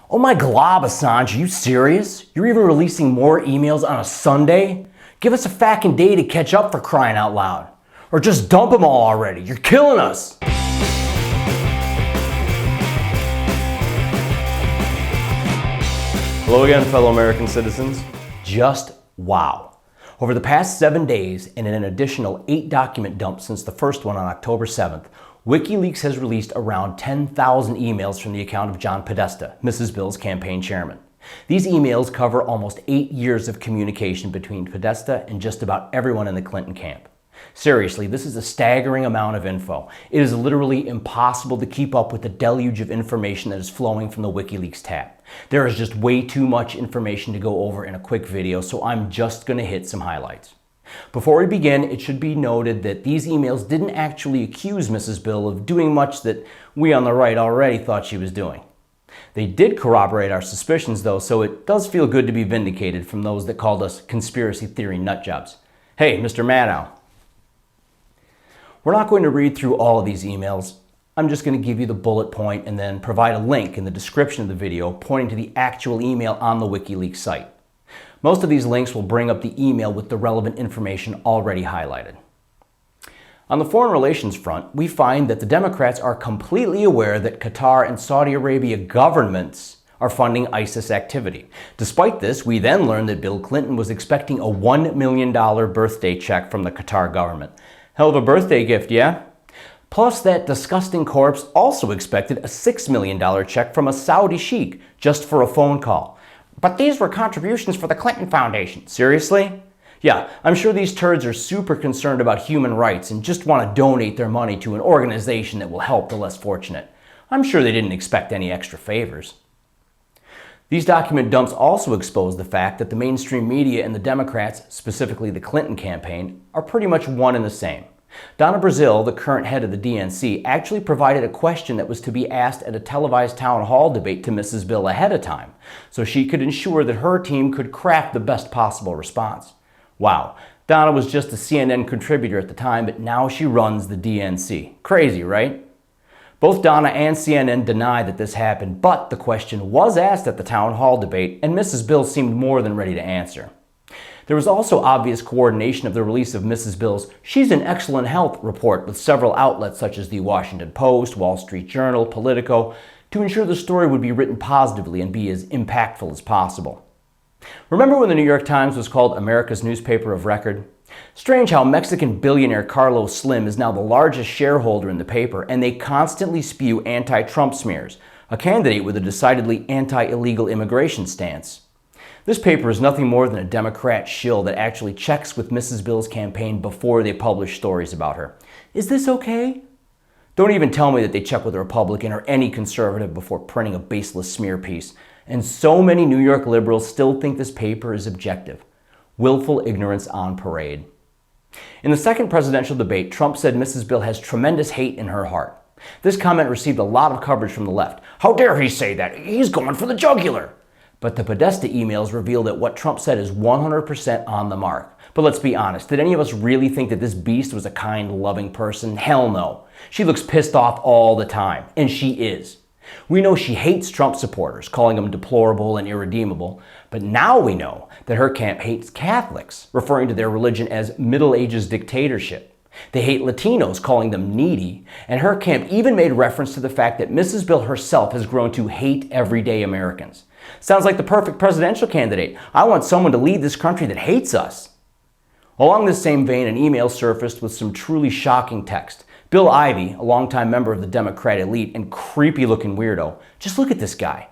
Oh my glob, Assange, are you serious? You're even releasing more emails on a Sunday? Give us a fucking day to catch up, for crying out loud. Or just dump them all already. You're killing us. Hello again, fellow American citizens. Just wow. Over the past 7 days and in an additional 8 document dumps since the first one on October 7th, Wikileaks has released around 10,000 emails from the account of John Podesta, Mrs. Bill's campaign chairman. These emails cover almost 8 years of communication between Podesta and just about everyone in the Clinton camp. Seriously, this is a staggering amount of info. It is literally impossible to keep up with the deluge of information that is flowing from the Wikileaks tab. There is just way too much information to go over in a quick video, so I'm just going to hit some highlights. Before we begin, it should be noted that these emails didn't actually accuse Mrs. Bill of doing much that we on the right already thought she was doing. They did corroborate our suspicions though, so it does feel good to be vindicated from those that called us conspiracy theory nutjobs. Hey, Mr. Maddow. We're not going to read through all of these emails. I'm just going to give you the bullet point and then provide a link in the description of the video pointing to the actual email on the WikiLeaks site. Most of these links will bring up the email with the relevant information already highlighted. On the foreign relations front, we find that the Democrats are completely aware that Qatar and Saudi Arabia governments are funding ISIS activity. Despite this, we then learn that Bill Clinton was expecting a $1 million birthday check from the Qatar government. Hell of a birthday gift, yeah? Plus, that disgusting corpse also expected a $6 million check from a Saudi sheikh just for a phone call. But these were contributions for the Clinton Foundation. Seriously? Yeah, I'm sure these turds are super concerned about human rights and just want to donate their money to an organization that will help the less fortunate. I'm sure they didn't expect any extra favors. These document dumps also expose the fact that the mainstream media and the Democrats, specifically the Clinton campaign, are pretty much one and the same. Donna Brazile, the current head of the DNC, actually provided a question that was to be asked at a televised town hall debate to Mrs. Bill ahead of time, so she could ensure that her team could craft the best possible response. Wow, Donna was just a CNN contributor at the time, but now she runs the DNC. Crazy, right? Both Donna and CNN deny that this happened, but the question was asked at the town hall debate, and Mrs. Bill seemed more than ready to answer. There was also obvious coordination of the release of Mrs. Bill's "She's in Excellent Health" report with several outlets such as the Washington Post, Wall Street Journal, Politico, to ensure the story would be written positively and be as impactful as possible. Remember when the New York Times was called America's newspaper of record? Strange how Mexican billionaire Carlos Slim is now the largest shareholder in the paper, and they constantly spew anti-Trump smears, a candidate with a decidedly anti-illegal immigration stance. This paper is nothing more than a Democrat shill that actually checks with Mrs. Bill's campaign before they publish stories about her. Is this okay? Don't even tell me that they check with a Republican or any conservative before printing a baseless smear piece. And so many New York liberals still think this paper is objective. Willful ignorance on parade. In the second presidential debate, Trump said Mrs. Bill has tremendous hate in her heart. This comment received a lot of coverage from the left. How dare he say that? He's going for the jugular. But the Podesta emails reveal that what Trump said is 100% on the mark. But let's be honest, did any of us really think that this beast was a kind, loving person? Hell no. She looks pissed off all the time, and she is. We know she hates Trump supporters, calling them deplorable and irredeemable, but now we know that her camp hates Catholics, referring to their religion as Middle Ages dictatorship. They hate Latinos, calling them needy, and her camp even made reference to the fact that Mrs. Bill herself has grown to hate everyday Americans. Sounds like the perfect presidential candidate. I want someone to lead this country that hates us. Along this same vein, an email surfaced with some truly shocking text. Bill Ivey, a longtime member of the Democrat elite and creepy-looking weirdo, just look at this guy,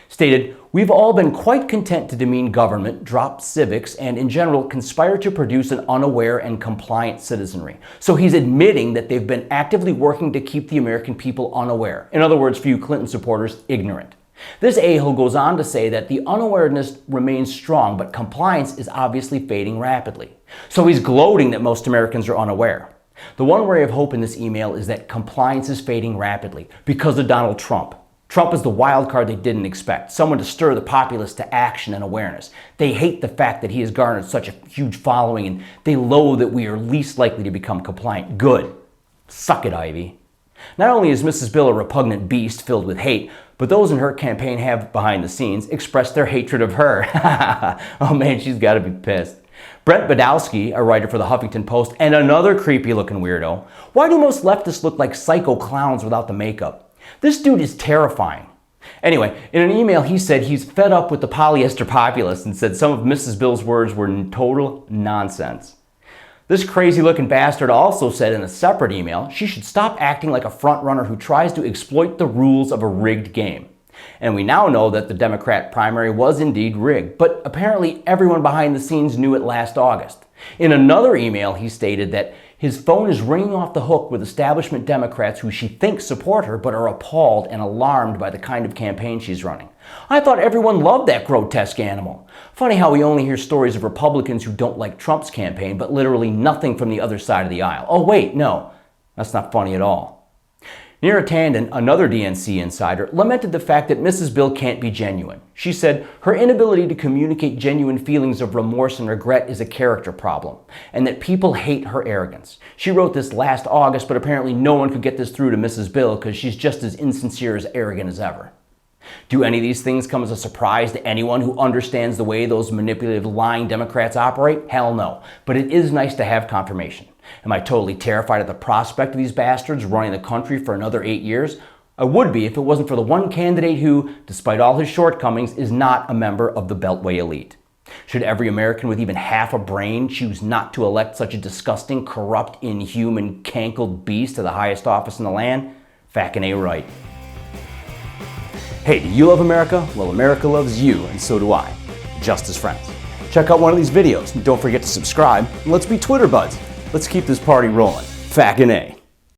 stated, "We've all been quite content to demean government, drop civics, and in general conspire to produce an unaware and compliant citizenry." So he's admitting that they've been actively working to keep the American people unaware. In other words, for you Clinton supporters, ignorant. This a-hole goes on to say that the unawareness remains strong, but compliance is obviously fading rapidly. So he's gloating that most Americans are unaware. The one ray of hope in this email is that compliance is fading rapidly because of Donald Trump. Trump is the wild card they didn't expect, someone to stir the populace to action and awareness. They hate the fact that he has garnered such a huge following, and they loathe that we are least likely to become compliant. Good. Suck it, Ivy. Not only is Mrs. Bill a repugnant beast filled with hate, But those in her campaign have, behind the scenes, expressed their hatred of her. Oh man, she's got to be pissed. Brent Badowski, a writer for the Huffington Post, and another creepy-looking weirdo. Why do most leftists look like psycho clowns without the makeup? This dude is terrifying. Anyway, in an email he said he's fed up with the polyester populists and said some of Mrs. Bill's words were total nonsense. This crazy-looking bastard also said in a separate email she should stop acting like a front-runner who tries to exploit the rules of a rigged game. And we now know that the Democrat primary was indeed rigged, but apparently everyone behind the scenes knew it last August. In another email, he stated that his phone is ringing off the hook with establishment Democrats who she thinks support her but are appalled and alarmed by the kind of campaign she's running. I thought everyone loved that grotesque animal. Funny how we only hear stories of Republicans who don't like Trump's campaign, but literally nothing from the other side of the aisle. Oh wait, no, that's not funny at all. Neera Tanden, another DNC insider, lamented the fact that Mrs. Bill can't be genuine. She said her inability to communicate genuine feelings of remorse and regret is a character problem, and that people hate her arrogance. She wrote this last August, but apparently no one could get this through to Mrs. Bill because she's just as insincere as arrogant as ever. Do any of these things come as a surprise to anyone who understands the way those manipulative, lying Democrats operate? Hell no. But it is nice to have confirmation. Am I totally terrified at the prospect of these bastards running the country for another 8 years? I would be if it wasn't for the one candidate who, despite all his shortcomings, is not a member of the Beltway elite. Should every American with even half a brain choose not to elect such a disgusting, corrupt, inhuman, cankled beast to the highest office in the land? Fackin' A right. Hey, do you love America? Well, America loves you, and so do I. Just as friends. Check out one of these videos, and don't forget to subscribe, and let's be Twitter buds. Let's keep this party rolling. Fackin' A.